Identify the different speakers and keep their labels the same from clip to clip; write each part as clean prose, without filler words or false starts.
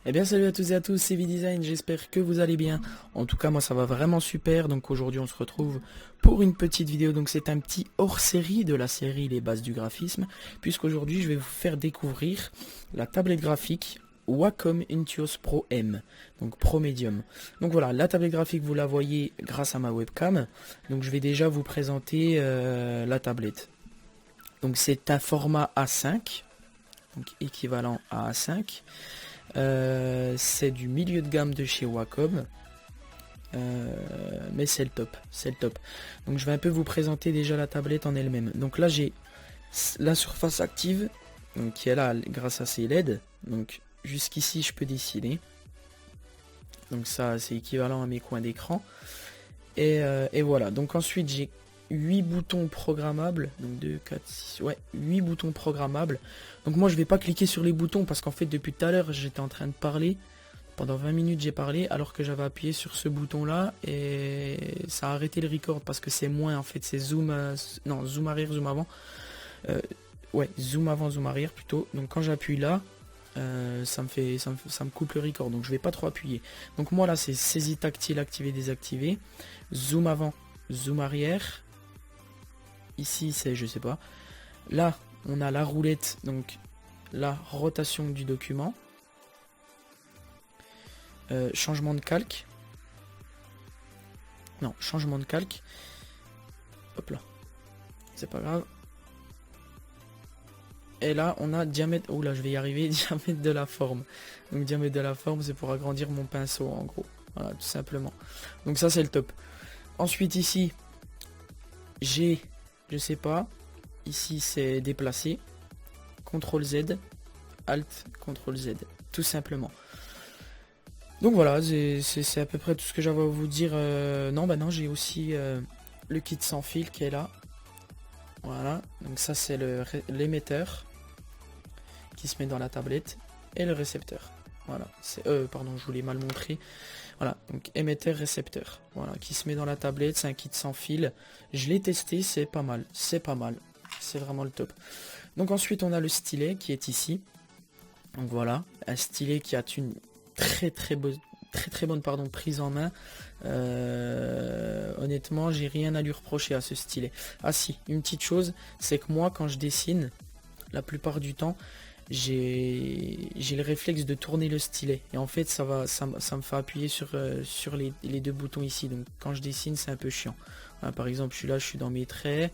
Speaker 1: Eh bien salut à tous et à tous, c'est V-Design, j'espère que vous allez bien. En tout cas moi ça va vraiment super, donc aujourd'hui on se retrouve pour une petite vidéo. Donc c'est un petit hors-série de la série Les bases du graphisme, puisqu'aujourd'hui je vais vous faire découvrir la tablette graphique Wacom Intuos Pro M, donc Pro Medium. Donc voilà, la tablette graphique vous la voyez grâce à ma webcam, donc je vais déjà vous présenter la tablette. Donc c'est un format A5, donc équivalent à A5. C'est du milieu de gamme de chez Wacom, mais c'est le top, c'est le top. Donc je vais un peu vous présenter déjà la tablette en elle-même. Donc là j'ai la surface active, donc, qui est là grâce à ces LED. Donc jusqu'ici je peux dessiner. Donc ça c'est équivalent à mes coins d'écran. Et voilà, donc ensuite j'ai 8 boutons programmables, donc 2, 4, 6, ouais, 8 boutons programmables. Donc moi je vais pas cliquer sur les boutons parce qu'en fait depuis tout à l'heure j'étais en train de parler. Pendant 20 minutes j'ai parlé alors que j'avais appuyé sur ce bouton là et ça a arrêté le record parce que c'est moins en fait, c'est zoom, non, zoom arrière, zoom avant. Ouais, zoom avant, zoom arrière plutôt. Donc quand j'appuie là, ça me coupe le record, donc je vais pas trop appuyer. Donc moi là c'est saisie tactile, activer, désactiver. Zoom avant, zoom arrière. Ici c'est je sais pas. Là on a la roulette, donc la rotation du document. Changement de calque. Non, changement de calque. Hop là. C'est pas grave. Et là on a diamètre. Oh là je vais y arriver, diamètre de la forme. Donc diamètre de la forme c'est pour agrandir mon pinceau en gros. Voilà, tout simplement. Donc ça c'est le top. Ensuite ici j'ai, je sais pas, ici c'est déplacer, CTRL Z, Alt, CTRL Z, tout simplement. Donc voilà, c'est à peu près tout ce que j'avais à vous dire. Non, bah non, j'ai aussi le kit sans fil qui est là. Voilà, donc ça c'est l'émetteur qui se met dans la tablette et le récepteur. Voilà, c'est pardon, je vous l'ai mal montré. Voilà, donc émetteur, récepteur, voilà, qui se met dans la tablette, c'est un kit sans fil. Je l'ai testé, c'est pas mal, c'est pas mal, c'est vraiment le top. Donc ensuite on a le stylet qui est ici. Donc voilà, un stylet qui a une très bonne pardon, prise en main. Honnêtement, j'ai rien à lui reprocher à ce stylet. Ah si, une petite chose, c'est que moi quand je dessine, la plupart du temps, j'ai le réflexe de tourner le stylet et en fait ça me fait appuyer sur les deux boutons ici, donc quand je dessine c'est un peu chiant. Voilà, par exemple je suis là, je suis dans mes traits,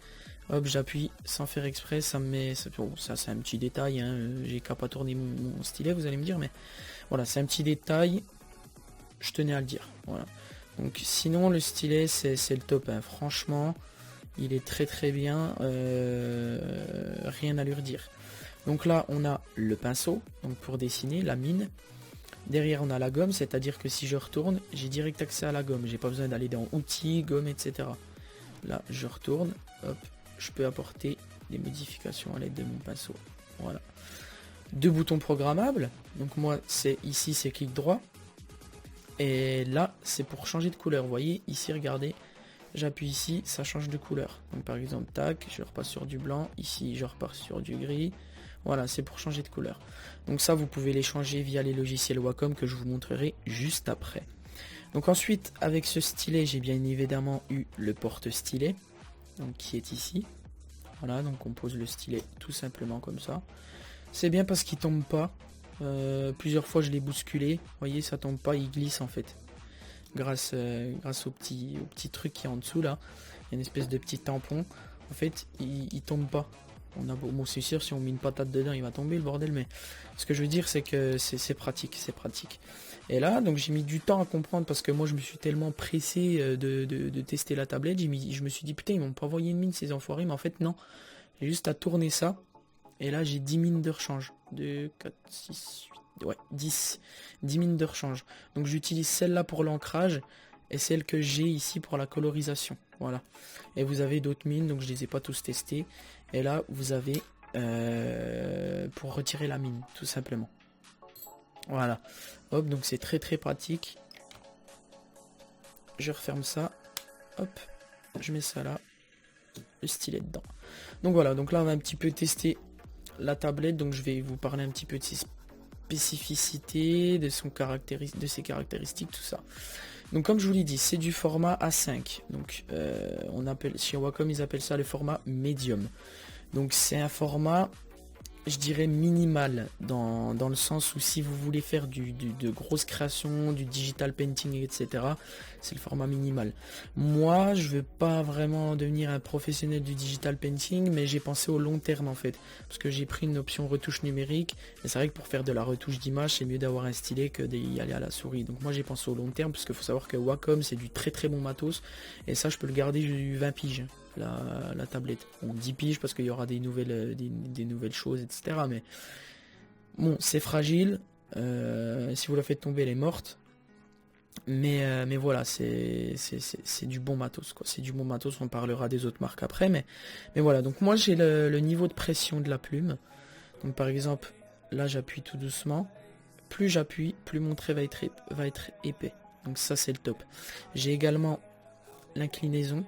Speaker 1: hop j'appuie sans faire exprès, ça me met, bon, ça c'est un petit détail, hein, j'ai qu'à pas tourner mon stylet vous allez me dire, mais voilà c'est un petit détail, je tenais à le dire. Voilà, donc sinon le stylet c'est le top, hein. Franchement il est très bien, rien à lui redire. Donc là on a le pinceau, donc pour dessiner, la mine. Derrière on a la gomme, c'est-à-dire que si je retourne, j'ai direct accès à la gomme. J'ai pas besoin d'aller dans outils, gomme, etc. Là je retourne, hop, je peux apporter des modifications à l'aide de mon pinceau. Voilà. Deux boutons programmables. Donc moi c'est ici c'est clic droit. Et là c'est pour changer de couleur. Vous voyez ici regardez. J'appuie ici, ça change de couleur. Donc par exemple, tac, je repasse sur du blanc. Ici, je repars sur du gris. Voilà, c'est pour changer de couleur. Donc ça, vous pouvez les changer via les logiciels Wacom que je vous montrerai juste après. Donc ensuite, avec ce stylet, j'ai bien évidemment eu le porte-stylet, donc qui est ici. Voilà, donc on pose le stylet tout simplement comme ça. C'est bien parce qu'il tombe pas. Plusieurs fois, je l'ai bousculé. Vous voyez, ça tombe pas, il glisse en fait. Grâce au petit truc qui est en dessous là, il y a une espèce de petit tampon. En fait, il tombe pas. Bon, c'est sûr, si on met une patate dedans, il va tomber le bordel. Mais ce que je veux dire, c'est que c'est pratique, c'est pratique. Et là, donc j'ai mis du temps à comprendre parce que moi, je me suis tellement pressé de tester la tablette. Je me suis dit putain, ils m'ont pas envoyé une mine ces enfoirés, mais en fait non. J'ai juste à tourner ça. Et là, j'ai 10 mines de rechange. 2, 4, 6, 8, ouais, 10 mines de rechange. Donc j'utilise celle-là pour l'ancrage et celle que j'ai ici pour la colorisation. Voilà. Et vous avez d'autres mines, donc je les ai pas tous testés. Et là, vous avez pour retirer la mine, tout simplement. Voilà. Hop, donc c'est très pratique. Je referme ça. Hop, je mets ça là. Le stylet dedans. Donc voilà, donc là on va un petit peu tester la tablette, donc je vais vous parler un petit peu de ses spécificités, de ses caractéristiques, tout ça. Donc comme je vous l'ai dit, c'est du format A5. Donc on appelle, chez Wacom ils appellent ça le format médium. Donc c'est un format, je dirais minimal, dans le sens où si vous voulez faire de grosses créations, du digital painting, etc., c'est le format minimal. Moi, je veux pas vraiment devenir un professionnel du digital painting, mais j'ai pensé au long terme en fait, parce que j'ai pris une option retouche numérique, et c'est vrai que pour faire de la retouche d'image, c'est mieux d'avoir un stylet que d'y aller à la souris. Donc moi j'ai pensé au long terme, parce qu'il faut savoir que Wacom c'est du très très bon matos, et ça je peux le garder du 20 piges. La tablette. Bon, 10 piges parce qu'il y aura des nouvelles choses, etc. Mais bon, c'est fragile. Si vous la faites tomber, elle est morte. Mais voilà, c'est du bon matos, quoi. C'est du bon matos, on parlera des autres marques après. Mais voilà, donc moi j'ai le niveau de pression de la plume. Donc par exemple, là j'appuie tout doucement. Plus j'appuie, plus mon trait va être épais. Donc ça c'est le top. J'ai également l'inclinaison.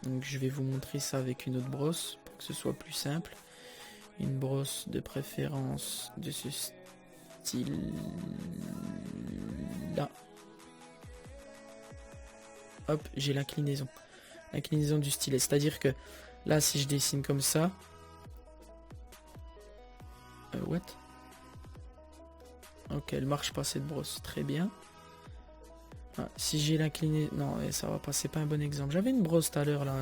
Speaker 1: Donc je vais vous montrer ça avec une autre brosse pour que ce soit plus simple. Une brosse de préférence de ce style là. Hop, j'ai l'inclinaison. L'inclinaison du stylet. C'est-à-dire que là si je dessine comme ça. What? Ok, elle marche pas cette brosse. Très bien. Ah, si j'ai l'inclinaison... Non, ça va pas, c'est pas un bon exemple. J'avais une brosse tout à l'heure là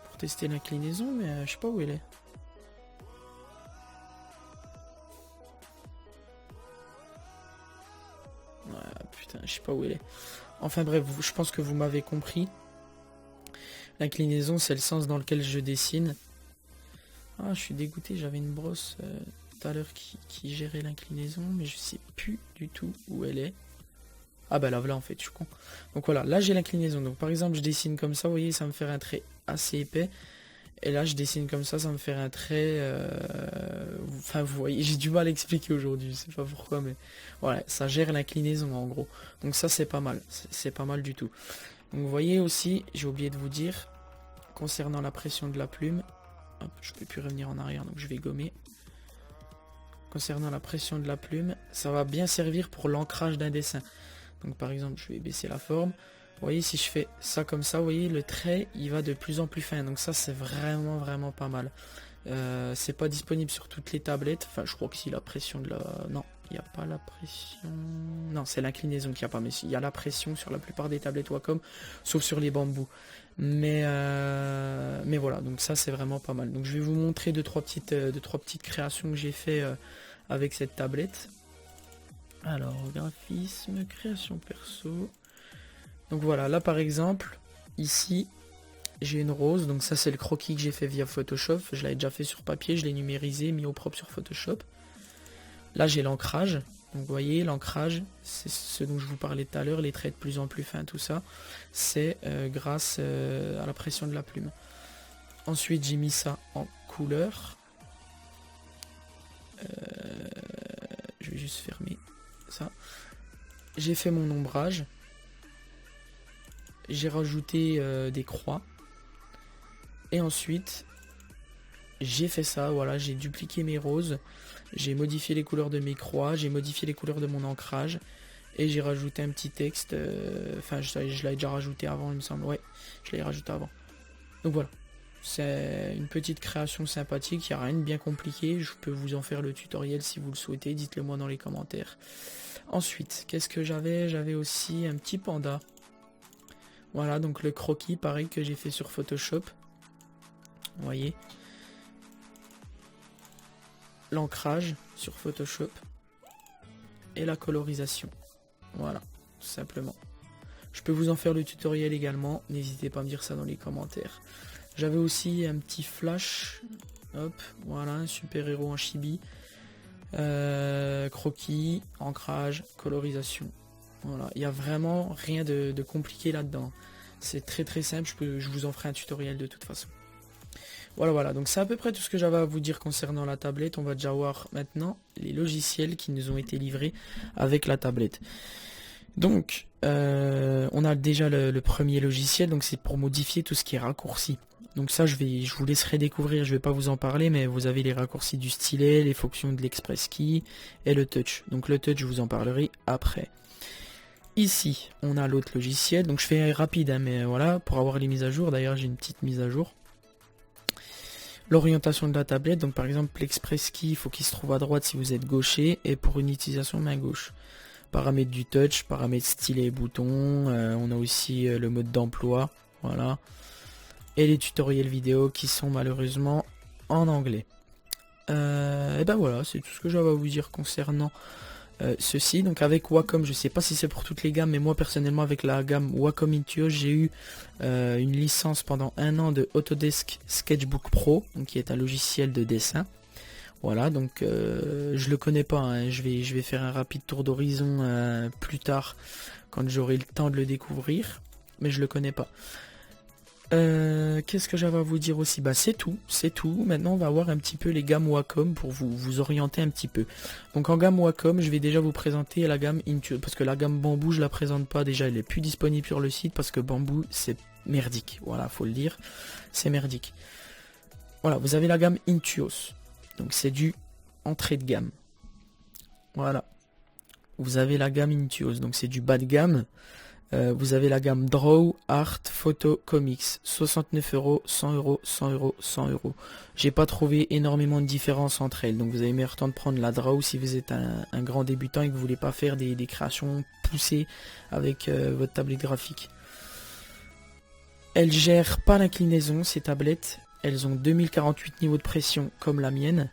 Speaker 1: pour tester l'inclinaison, mais je sais pas où elle est. Ouais, putain, je sais pas où elle est. Enfin bref, je pense que vous m'avez compris. L'inclinaison, c'est le sens dans lequel je dessine. Ah, je suis dégoûté, j'avais une brosse tout à l'heure qui gérait l'inclinaison, mais je sais plus du tout où elle est. Ah bah là en fait je suis con. Donc voilà, là j'ai l'inclinaison. Donc par exemple je dessine comme ça, vous voyez, ça me fait un trait assez épais. Et là je dessine comme ça me fait un trait... Enfin vous voyez, j'ai du mal à expliquer aujourd'hui, je sais pas pourquoi, mais voilà, ça gère l'inclinaison en gros. Donc ça c'est pas mal, c'est pas mal du tout. Donc vous voyez aussi, j'ai oublié de vous dire, concernant la pression de la plume, hop, je peux plus revenir en arrière donc je vais gommer. Concernant la pression de la plume, ça va bien servir pour l'ancrage d'un dessin. Donc par exemple, je vais baisser la forme. Vous voyez, si je fais ça comme ça, vous voyez, le trait, il va de plus en plus fin. Donc ça, c'est vraiment pas mal. C'est pas disponible sur toutes les tablettes. Enfin, je crois que si la pression de la... Non, il n'y a pas la pression... Non, c'est l'inclinaison qu'il n'y a pas. Mais il y a la pression sur la plupart des tablettes Wacom, sauf sur les bambous. Mais voilà, donc ça, c'est vraiment pas mal. Donc je vais vous montrer deux, trois petites créations que j'ai fait avec cette tablette. Alors, graphisme, création perso. Donc voilà, là par exemple, ici, j'ai une rose. Donc ça, c'est le croquis que j'ai fait via Photoshop. Je l'avais déjà fait sur papier, je l'ai numérisé, mis au propre sur Photoshop. Là, j'ai l'ancrage. Donc vous voyez, l'ancrage, c'est ce dont je vous parlais tout à l'heure, les traits de plus en plus fins, tout ça. C'est grâce à la pression de la plume. Ensuite, j'ai mis ça en couleur. Je vais juste fermer ça. J'ai fait mon ombrage. J'ai rajouté des croix. Et ensuite, j'ai fait ça, voilà, j'ai dupliqué mes roses. J'ai modifié les couleurs de mes croix. J'ai modifié les couleurs de mon ancrage. Et j'ai rajouté un petit texte. Enfin, je l'avais déjà rajouté avant, il me semble. Ouais, je l'ai rajouté avant. Donc voilà. C'est une petite création sympathique, il n'y a rien de bien compliqué, je peux vous en faire le tutoriel si vous le souhaitez, dites-le moi dans les commentaires. Ensuite, qu'est-ce que j'avais? J'avais aussi un petit panda. Voilà, donc le croquis, pareil, que j'ai fait sur Photoshop. Vous voyez. L'ancrage sur Photoshop. Et la colorisation. Voilà, tout simplement. Je peux vous en faire le tutoriel également, n'hésitez pas à me dire ça dans les commentaires. J'avais aussi un petit flash, hop, voilà, un super héros en chibi, croquis, ancrage, colorisation. Voilà, il n'y a vraiment rien de compliqué là-dedans. C'est très simple, je vous en ferai un tutoriel de toute façon. Voilà, donc c'est à peu près tout ce que j'avais à vous dire concernant la tablette. On va déjà voir maintenant les logiciels qui nous ont été livrés avec la tablette. Donc, on a déjà le premier logiciel, donc c'est pour modifier tout ce qui est raccourci. Donc ça, je vous laisserai découvrir, je vais pas vous en parler, mais vous avez les raccourcis du stylet, les fonctions de l'Express Key et le touch. Donc le touch, je vous en parlerai après. Ici, on a l'autre logiciel, donc je fais rapide, hein, mais voilà, pour avoir les mises à jour, d'ailleurs j'ai une petite mise à jour. L'orientation de la tablette, donc par exemple l'Express Key, il faut qu'il se trouve à droite si vous êtes gaucher, et pour une utilisation main gauche. Paramètres du touch, paramètres stylet et bouton, on a aussi le mode d'emploi, voilà. Et les tutoriels vidéo qui sont malheureusement en anglais. Et ben voilà, c'est tout ce que j'avais à vous dire concernant ceci. Donc avec Wacom, je sais pas si c'est pour toutes les gammes, mais moi personnellement avec la gamme Wacom Intuos, j'ai eu une licence pendant 1 an de Autodesk Sketchbook Pro, donc qui est un logiciel de dessin. Voilà, donc je le connais pas, hein. Je vais faire un rapide tour d'horizon plus tard quand j'aurai le temps de le découvrir, mais je le connais pas. Qu'est-ce que j'avais à vous dire aussi? Bah c'est tout. Maintenant on va voir un petit peu les gammes Wacom pour vous orienter un petit peu. Donc en gamme Wacom, je vais déjà vous présenter la gamme Intuos, parce que la gamme Bamboo je la présente pas, déjà elle est plus disponible sur le site parce que Bamboo c'est merdique, voilà, faut le dire, c'est merdique. Voilà, vous avez la gamme Intuos, donc c'est du entrée de gamme. Voilà, vous avez la gamme Intuos, donc c'est du bas de gamme. Vous avez la gamme Draw, Art, Photo, Comics, 69 €, 100 €, 100 €, 100 €. J'ai pas trouvé énormément de différence entre elles, donc vous avez meilleur temps de prendre la Draw si vous êtes un grand débutant et que vous voulez pas faire des créations poussées avec votre tablette graphique. Elles gèrent pas l'inclinaison, ces tablettes. Elles ont 2048 niveaux de pression comme la mienne,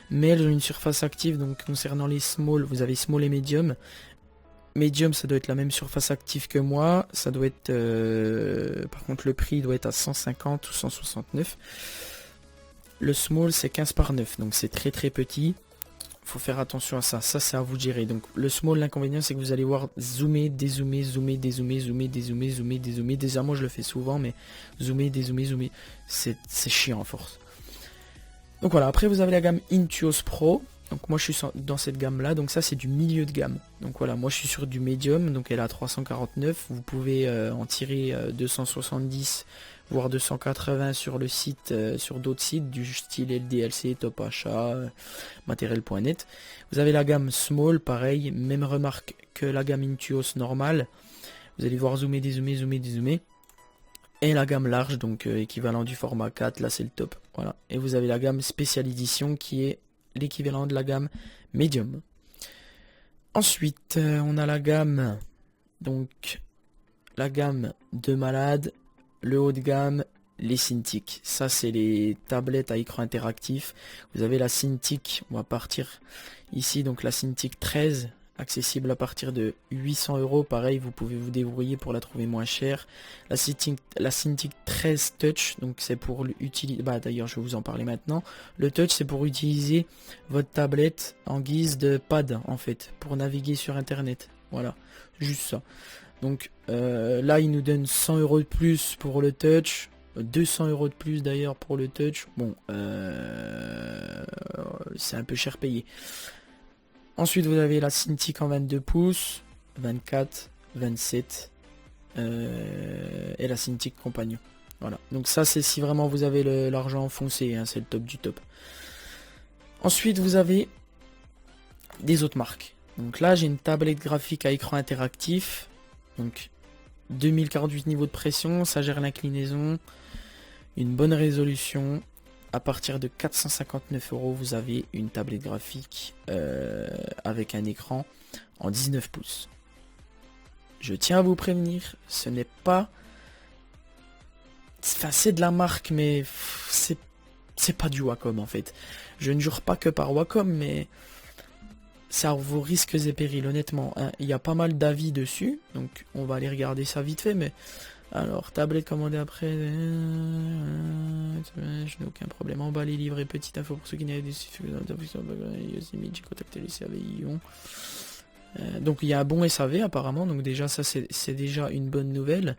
Speaker 1: mais elles ont une surface active, donc concernant les small, vous avez small et medium. Medium, ça doit être la même surface active que moi. Ça doit être... par contre, le prix doit être à 150 ou 169. Le small, c'est 15 par 9. Donc, c'est très très petit. Faut faire attention à ça. Ça, c'est à vous de gérer. Donc, le small, l'inconvénient, c'est que vous allez voir zoomer, dézoomer, zoomer, dézoomer, zoomer, dézoomer, zoomer, dézoomer. Déjà, moi, je le fais souvent, mais zoomer, dézoomer, zoomer, c'est chiant à force. Donc, voilà. Après, vous avez la gamme Intuos Pro. Donc moi je suis dans cette gamme là, donc ça c'est du milieu de gamme. Donc voilà, moi je suis sur du médium, donc elle est à 349. Vous pouvez en tirer 270 voire 280 sur le site, sur d'autres sites du style LDLC, Top Achat, Matériel.net. Vous avez la gamme small, pareil, même remarque que la gamme Intuos normale. Vous allez voir zoomer, dézoomer, zoomer, dézoomer. Et la gamme large, donc équivalent du format 4, là c'est le top. Voilà. Et vous avez la gamme Special Edition qui est l'équivalent de la gamme Medium. Ensuite, on a la gamme, donc la gamme de malade, le haut de gamme, les Cintiq. Ça, c'est les tablettes à écran interactif. Vous avez la Cintiq, on va partir ici, donc la Cintiq 13, accessible à partir de 800 €. Pareil, vous pouvez vous débrouiller pour la trouver moins chère. La Cintiq 13 Touch, donc c'est pour l'utiliser. Bah d'ailleurs, je vais vous en parler maintenant. Le Touch, c'est pour utiliser votre tablette en guise de pad, en fait, pour naviguer sur Internet. Voilà, juste ça. Donc là, il nous donne 100 € de plus pour le Touch. 200 € de plus d'ailleurs pour le Touch. Bon, c'est un peu cher payé. Ensuite, vous avez la Cintiq en 22 pouces, 24, 27 et la Cintiq Compagnon. Voilà. Donc ça, c'est si vraiment vous avez l'argent foncé, hein, c'est le top du top. Ensuite, vous avez des autres marques. Donc là, j'ai une tablette graphique à écran interactif. Donc 2048 niveaux de pression, ça gère l'inclinaison, une bonne résolution. À partir de 459 €, vous avez une tablette graphique avec un écran en 19 pouces. Je tiens à vous prévenir, ce n'est pas... Enfin, c'est de la marque, mais c'est pas du Wacom en fait. Je ne jure pas que par Wacom, mais ça a vos risques et périls, honnêtement. Hein. Il y a pas mal d'avis dessus, donc on va aller regarder ça vite fait, mais... Alors, tablette commandée après, je n'ai aucun problème. Emballer, livrer, petite info pour ceux qui n'avaient des j'ai contacté les SAV Ion. Donc il y a un bon SAV apparemment, donc déjà ça c'est déjà une bonne nouvelle.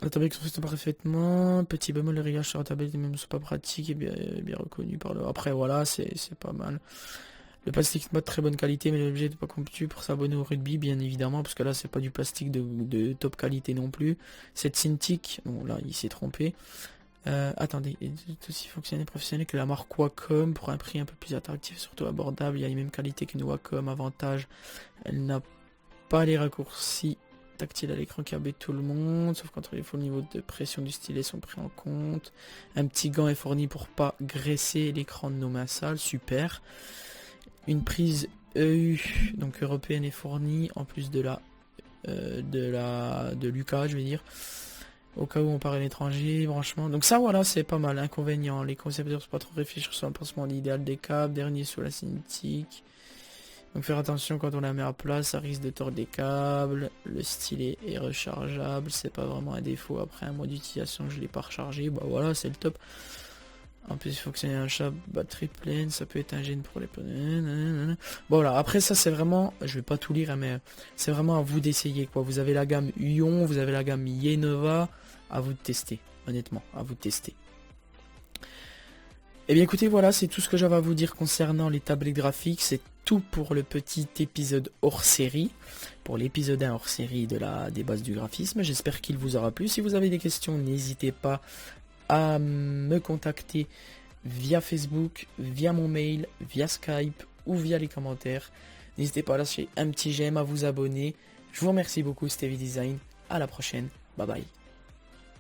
Speaker 1: La tablette fonctionne parfaitement, petit bémol, le réglage sur la tablette même sont pas pratiques et bien reconnu par le... Après voilà, c'est pas mal. Le plastique de très bonne qualité, mais l'objet n'est pas conçu pour s'abonner au rugby, bien évidemment, parce que là c'est pas du plastique de top qualité non plus. Cette Cintiq, bon là il s'est trompé. Attendez, il est aussi fonctionnel et professionnel que la marque Wacom pour un prix un peu plus attractif, surtout abordable. Il y a les mêmes qualités qu'une Wacom. Avantage, elle n'a pas les raccourcis tactiles à l'écran qui embêtent tout le monde, sauf quand il faut le niveau de pression du stylet sont pris en compte. Un petit gant est fourni pour pas graisser l'écran de nos mains sales, super. Une prise EU, donc européenne, est fournie en plus de Lucas, je vais dire. Au cas où on part à l'étranger, franchement. Donc ça, voilà, c'est pas mal. Inconvénient, les concepteurs sont pas trop réfléchis sur l'emplacement idéal des câbles. Dernier sur la cinétique. Donc faire attention quand on la met à plat, ça risque de tordre des câbles. Le stylet est rechargeable, c'est pas vraiment un défaut. Après un mois d'utilisation, je l'ai pas rechargé. Bah voilà, c'est le top. En plus, il faut que c'est un chat batterie pleine, ça peut être un gêne pour les... Bon voilà, après ça c'est vraiment, je vais pas tout lire, hein, mais c'est vraiment à vous d'essayer quoi. Vous avez la gamme Ion, vous avez la gamme Yenova, à vous de tester, honnêtement, à vous de tester. Et bien écoutez, voilà, c'est tout ce que j'avais à vous dire concernant les tablettes graphiques. C'est tout pour le petit épisode hors série, pour l'épisode 1 hors série des bases du graphisme. J'espère qu'il vous aura plu. Si vous avez des questions, n'hésitez pas à me contacter via Facebook, via mon mail, via Skype ou via les commentaires. N'hésitez pas à lâcher un petit j'aime, à vous abonner. Je vous remercie beaucoup, c'était V-Design. À la prochaine. Bye bye.